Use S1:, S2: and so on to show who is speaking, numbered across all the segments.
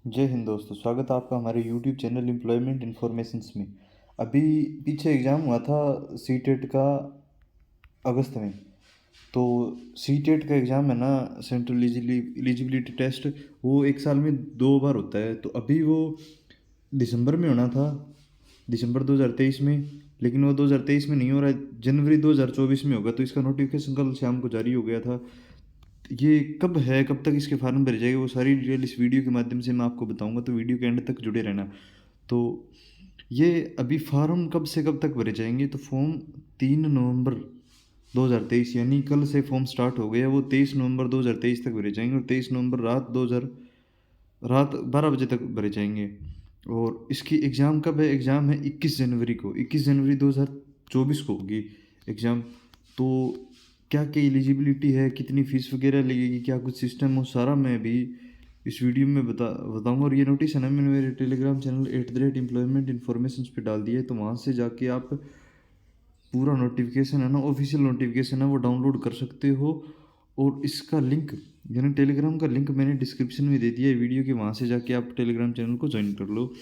S1: जय हिंद दोस्तों, स्वागत है आपका हमारे यूट्यूब चैनल एम्प्लॉयमेंट इन्फॉर्मेशंस में। अभी पीछे एग्ज़ाम हुआ था सीटेट का अगस्त में। तो सीटेट का एग्ज़ाम है ना, सेंट्रल एलिजिबिलिटी टेस्ट, वो एक साल में 2 बार होता है। तो अभी वो दिसंबर में होना था, दिसंबर 2023 में, लेकिन वो 2023 में नहीं हो रहा है, जनवरी 2024 में होगा। तो इसका नोटिफिकेशन कल शाम को जारी हो गया था। ये कब है, कब तक इसके फॉर्म भरे जाएंगे, वो सारी डिटेल इस वीडियो के माध्यम से मैं आपको बताऊंगा। तो वीडियो के एंड तक जुड़े रहना। तो ये अभी फॉर्म कब से कब तक भरे जाएंगे, तो फॉर्म 3 नवंबर 2023 यानी कल से फॉर्म स्टार्ट हो गया। वो 23 नवंबर 2023 तक भरे जाएंगे और 23 नवंबर रात 12 बजे तक भरे जाएंगे। और इसकी एग्ज़ाम कब है? एग्ज़ाम है 21 जनवरी को, 21 जनवरी 2024 को होगी एग्ज़ाम। तो क्या क्या एलिजिबिलिटी है, कितनी फ़ीस वगैरह लगेगी, क्या कुछ सिस्टम हो, सारा मैं अभी इस वीडियो में बताऊंगा। और ये नोटिस है ना, मैंने मेरे टेलीग्राम चैनल @एम्प्लॉयमेंट इन्फॉर्मेशन पे डाल दिया है। तो वहाँ से जाके आप पूरा नोटिफिकेशन है ना, ऑफिशियल नोटिफिकेशन है, वो डाउनलोड कर सकते हो। और इसका लिंक यानी टेलीग्राम का लिंक मैंने डिस्क्रिप्शन में दे दिया है वीडियो के, वहाँ से जाके आप टेलीग्राम चैनल को ज्वाइन कर लो।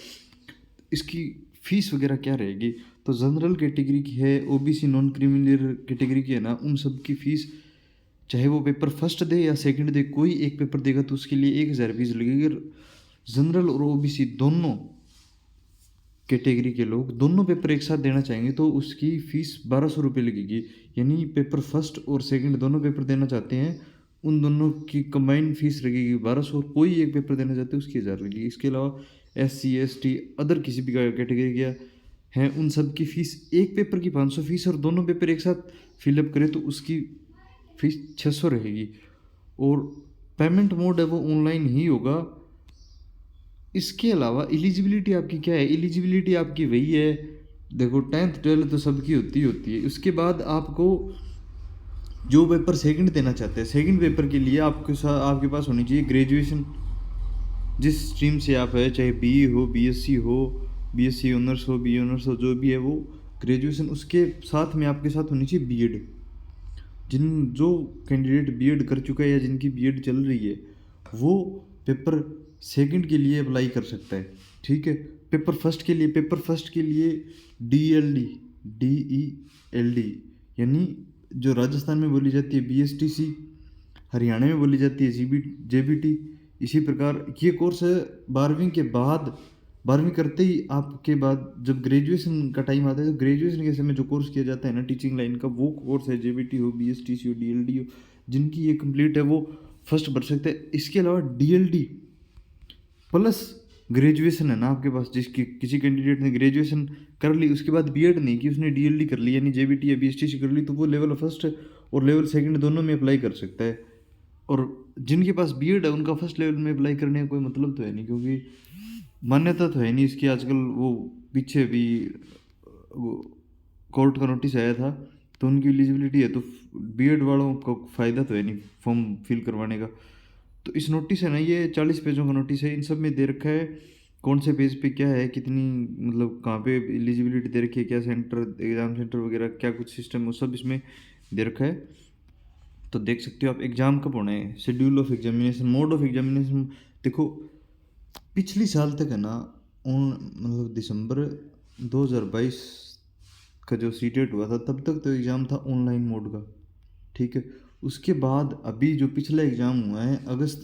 S1: इसकी फ़ीस वगैरह क्या रहेगी? तो जनरल कैटेगरी की है, ओबीसी नॉन क्रिमिनल कैटेगरी की है ना, उन सब की फ़ीस, चाहे वो पेपर फर्स्ट दे या सेकंड दे, कोई एक पेपर देगा तो उसके लिए 1,000 फीस लगेगी। जनरल और ओबीसी दोनों कैटेगरी के लोग दोनों पेपर एक साथ देना चाहेंगे तो उसकी फ़ीस 1200 रुपये लगेगी। यानी पेपर फर्स्ट और सेकंड दोनों पेपर देना चाहते हैं, उन दोनों की कंबाइंड फीस लगेगी 1200। और कोई एक पेपर देना चाहते हैं उसकी 1000 लगेगी। इसके अलावा SC ST अदर किसी भी कैटेगरी का हैं, उन सब की फ़ीस, एक पेपर की 500 फीस, और दोनों पेपर एक साथ फिलअप करें तो उसकी फ़ीस 600 रहेगी। और पेमेंट मोड है वो ऑनलाइन ही होगा। इसके अलावा एलिजिबिलिटी आपकी क्या है? एलिजिबिलिटी आपकी वही है, देखो 10th 12th तो सबकी होती है। उसके बाद आपको जो पेपर सेकंड देना चाहते हैं, सेकंड पेपर के लिए आपके पास होनी चाहिए ग्रेजुएशन। जिस स्ट्रीम से आप है, चाहे BE हो, BSc हो, BSc ऑनर्स हो, BE ऑनर्स हो, जो भी है वो ग्रेजुएशन, उसके साथ में आपके साथ होनी चाहिए बीएड। जो कैंडिडेट बीएड कर चुका है या जिनकी बीएड चल रही है, वो पेपर सेकंड के लिए अप्लाई कर सकता है। ठीक है। पेपर फर्स्ट के लिए DELD यानी जो राजस्थान में बोली जाती है BSTC, हरियाणा में बोली जाती है JBT। इसी प्रकार ये कोर्स है 12वीं के बाद, 12वीं करते ही आपके बाद जब ग्रेजुएशन का टाइम आता है, तो ग्रेजुएशन के समय जो कोर्स किया जाता है ना टीचिंग लाइन का, वो कोर्स है JBT हो, BSTC हो, DLD हो। जिनकी ये कंप्लीट है वो फर्स्ट भर सकते हैं। इसके अलावा DLD प्लस ग्रेजुएशन है ना आपके पास, जिसकी किसी कैंडिडेट ने ग्रेजुएशन कर ली, उसके बाद बीएड नहीं की, उसने DLD कर ली यानी JBT या BSTC कर ली, तो वो लेवल फर्स्ट और लेवल सेकंड दोनों में अप्लाई कर सकता है। और जिनके पास बीएड है उनका फर्स्ट लेवल में अप्लाई करने का कोई मतलब तो है नहीं, क्योंकि मान्यता तो है नहीं इसकी आजकल। वो पीछे भी वो कोर्ट का नोटिस आया था, तो उनकी एलिजिबिलिटी है, तो बीएड वालों को फ़ायदा तो है नहीं फॉर्म फिल करवाने का। तो इस नोटिस है ना, ये 40 पेजों का नोटिस है। इन सब में दे रखा है कौन से पेज पे क्या है, कितनी मतलब कहाँ पे एलिजिबिलिटी दे रखी है, क्या सेंटर, एग्ज़ाम सेंटर वगैरह, क्या कुछ सिस्टम, वो सब इसमें दे रखा है। तो देख सकते हो आप एग्ज़ाम कब होना है, schedule of examination, mode of examination. देखो पिछली साल तक है ना, मतलब दिसंबर 2022 का जो सीटेट हुआ था, तब तक तो एग्ज़ाम था ऑनलाइन मोड का। ठीक है। उसके बाद अभी जो पिछला एग्ज़ाम हुआ है अगस्त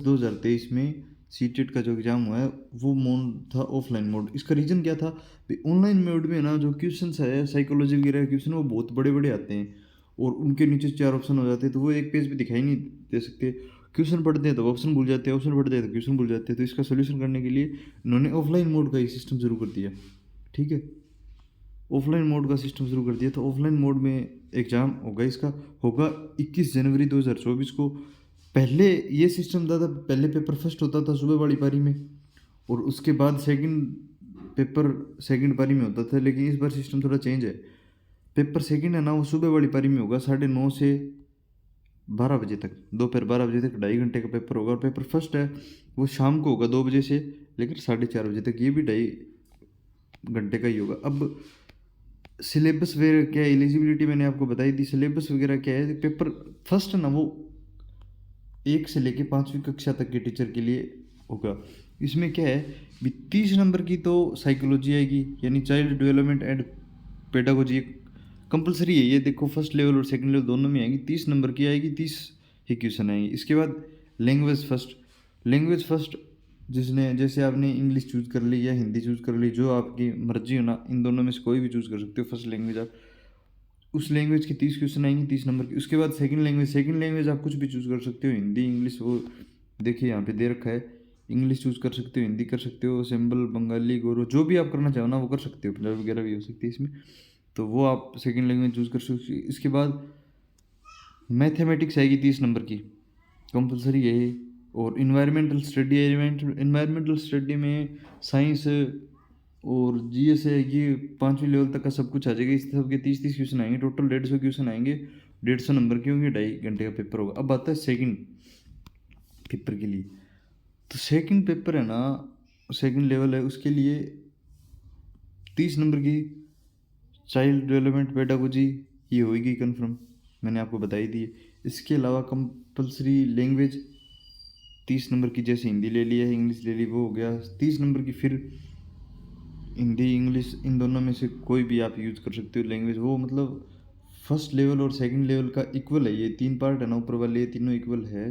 S1: 2023 में, सीटेट का जो एग्ज़ाम हुआ है वो मोड था ऑफलाइन मोड। इसका रीज़न क्या था? भाई ऑनलाइन मोड में ना जो क्वेश्चन है, साइकोलॉजी वगैरह के क्वेश्चन, वो बहुत बड़े बड़े आते हैं और उनके नीचे 4 ऑप्शन हो जाते हैं, तो वो एक पेज पे दिखाई नहीं दे सकते। क्वेश्चन पढ़ते हैं तो ऑप्शन भूल जाते हैं, ऑप्शन पढ़ते हैं तो क्वेश्चन भूल जाते हैं। तो इसका सोल्यूशन करने के लिए इन्होंने ऑफलाइन मोड का ही सिस्टम शुरू कर दिया। ठीक है। ऑफलाइन मोड का सिस्टम शुरू कर दिया। तो ऑफलाइन मोड में एग्ज़ाम होगा, इसका होगा 21 जनवरी 2024 को। पहले ये सिस्टम था, पहले पेपर फर्स्ट होता था सुबह वाली पारी में, और उसके बाद सेकंड पेपर सेकंड पारी में होता था। लेकिन इस बार सिस्टम थोड़ा चेंज है। पेपर सेकंड है ना, वो सुबह वाली पारी में होगा, 9:30 से 12 बजे तक, दोपहर 12 बजे तक 2.5 घंटे का पेपर होगा। और पेपर फर्स्ट है वो शाम को होगा 2 बजे से लेकर 4:30 बजे तक, ये भी 2.5 घंटे का ही होगा। अब सिलेबस वगैरह क्या है, एलिजिबिलिटी मैंने आपको बताई दी। सिलेबस वगैरह क्या है, पेपर फर्स्ट ना वो 1 से लेके 5वीं कक्षा तक के टीचर के लिए होगा। इसमें क्या है भी 30 नंबर की तो साइकोलॉजी आएगी, यानी child development and pedagogy compulsory है ये। देखो फर्स्ट लेवल और सेकंड लेवल दोनों में आएगी, 30 नंबर की आएगी, 30 ही क्वेश्चन आएंगे। इसके बाद लैंग्वेज फर्स्ट जिसने, जैसे आपने इंग्लिश चूज़ कर ली या हिंदी चूज़ कर ली, जो आपकी मर्जी हो ना, इन दोनों में से कोई भी चूज़ कर सकते हो फर्स्ट लैंग्वेज आप। उस लैंग्वेज की 30 क्वेश्चन आएंगे 30 नंबर की। उसके बाद सेकंड लैंग्वेज आप कुछ भी चूज़ कर सकते हो, हिंदी इंग्लिश, वो देखिए यहाँ पे दे रखा है, इंग्लिश चूज़ कर सकते हो, हिंदी कर सकते हो, सिंबल, बंगाली, गोरो, जो भी आप करना चाहो ना वो कर सकते हो, पंजाबी वगैरह भी हो सकती है इसमें, तो वो आप सेकंड लैंग्वेज चूज़ कर सकते हो। इसके बाद मैथमेटिक्स आएगी 30 नंबर की, कंपलसरी है ये। और इन्वायरमेंटल स्टडी में साइंस और जीएस है, ये 5वीं लेवल तक का सब कुछ आ जाएगा। इस सब के 30 क्वेश्चन आएंगे, टोटल 150 क्वेश्चन आएंगे, 150 नंबर के होंगे, 2.5 घंटे का पेपर होगा। अब आता है सेकंड पेपर के लिए। तो सेकंड पेपर है ना, सेकंड लेवल है, उसके लिए 30 नंबर की चाइल्ड डेवलपमेंट पेडागोजी ये होगी कन्फर्म, मैंने आपको बताई दी है। इसके अलावा कंपलसरी लैंग्वेज 30 नंबर की, जैसे हिंदी ले लिया, इंग्लिश ले ली, वो हो गया 30 नंबर की। फिर हिंदी इंग्लिश इन दोनों में से कोई भी आप यूज़ कर सकते हो लैंग्वेज, वो मतलब फर्स्ट लेवल और सेकंड लेवल का इक्वल है। ये 3 पार्ट है ना ऊपर वाले, ये तीनों इक्वल है,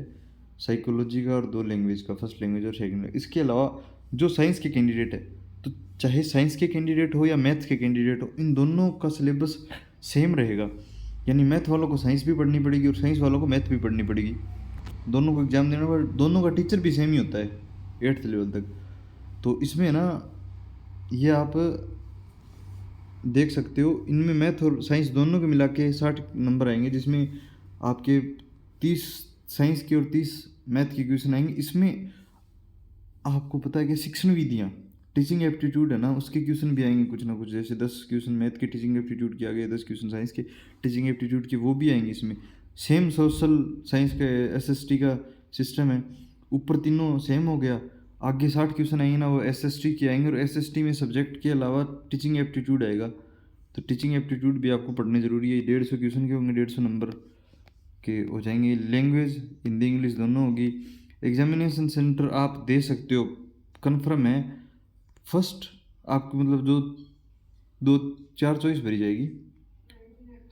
S1: साइकोलॉजी का और 2 लैंग्वेज का, फर्स्ट लैंग्वेज और सेकंड लैंग्वेज। इसके अलावा जो साइंस के कैंडिडेट है, तो चाहे साइंस के कैंडिडेट हो या मैथ्स के कैंडिडेट हो, इन दोनों का सिलेबस सेम रहेगा। यानी मैथ वालों को साइंस भी पढ़नी पड़ेगी और साइंस वालों को मैथ भी पढ़नी पड़ेगी, दोनों को एग्ज़ाम देना पड़ेगा। दोनों का टीचर भी सेम ही होता है 8th लेवल तक। तो इसमें ना ये आप देख सकते हो, इनमें मैथ और साइंस दोनों के मिला के 60 नंबर आएंगे, जिसमें आपके 30 साइंस की और 30 मैथ की क्वेश्चन आएंगे। इसमें आपको पता है कि शिक्षण विधियाँ, टीचिंग एप्टीट्यूड है ना, उसके क्वेश्चन भी आएंगे कुछ ना कुछ, जैसे 10 क्वेश्चन मैथ के टीचिंग एप्टीट्यूड के आ गए, 10 क्वेश्चन साइंस के टीचिंग एप्टीट्यूड के, वो भी आएंगे इसमें। सेम सोशल साइंस का एसएसटी का सिस्टम है, ऊपर तीनों सेम हो गया। आगे 60 क्वेश्चन आएंगे ना, वो एसएसटी के आएंगे, और एसएसटी में सब्जेक्ट के अलावा टीचिंग एप्टीट्यूड आएगा। तो टीचिंग एप्टीट्यूड भी आपको पढ़ने ज़रूरी है। 150 क्वेश्चन के होंगे, 150 नंबर के हो जाएंगे। लैंग्वेज हिंदी इंग्लिश दोनों होगी। एग्जामिनेशन सेंटर आप दे सकते हो, कन्फर्म है। फर्स्ट आपको मतलब जो 2-4 चॉइस भरी जाएगी,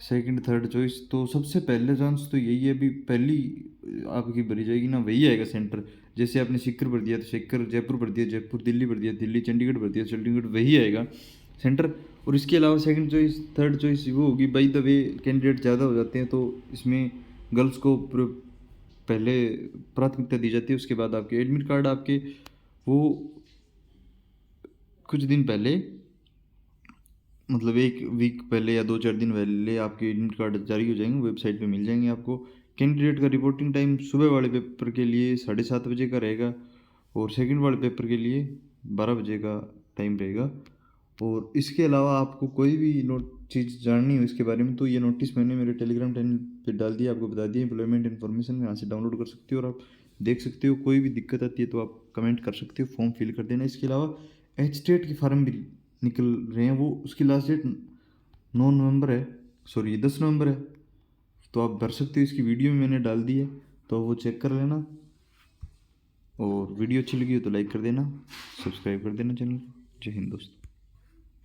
S1: सेकंड थर्ड चॉइस, तो सबसे पहले चांस तो यही है, अभी पहली आपकी भरी जाएगी ना, वही आएगा सेंटर। जैसे आपने सीकर भर दिया तो सीकर, जयपुर भर दिया जयपुर, दिल्ली भर दिया दिल्ली, चंडीगढ़ भर दिया चंडीगढ़, वही आएगा सेंटर। और इसके अलावा सेकंड चॉइस थर्ड चॉइस वो होगी। बाई द वे कैंडिडेट ज़्यादा हो जाते हैं तो इसमें गर्ल्स को पहले प्राथमिकता दी जाती है। उसके बाद आपके एडमिट कार्ड आपके वो कुछ दिन पहले, मतलब 1 वीक पहले या 2-4 दिन पहले आपके एडमिट कार्ड जारी हो जाएंगे, वेबसाइट पे मिल जाएंगे आपको। कैंडिडेट का रिपोर्टिंग टाइम सुबह वाले पेपर के लिए 7:30 बजे का रहेगा, और सेकंड वाले पेपर के लिए 12 बजे का टाइम रहेगा। और इसके अलावा आपको कोई भी चीज़ जाननी हो इसके बारे में, तो ये नोटिस मैंने मेरे टेलीग्राम चैनल पे डाल दिया, आपको बता दिया। एम्प्लॉयमेंट इन्फॉर्मेशन यहाँ से डाउनलोड कर सकते हो और आप देख सकते हो। कोई भी दिक्कत आती है तो आप कमेंट कर सकते हो, फॉर्म फिल कर देना। इसके अलावा एचटेट के फार्म भी निकल रहे हैं, वो उसकी लास्ट डेट 9 नवंबर है, सॉरी 10 नवंबर है, तो आप भर सकते हो। इसकी वीडियो में मैंने डाल दी है, तो वो चेक कर लेना। और वीडियो अच्छी लगी हो तो लाइक कर देना, सब्सक्राइब कर देना चैनल। जय हिंद दोस्तों।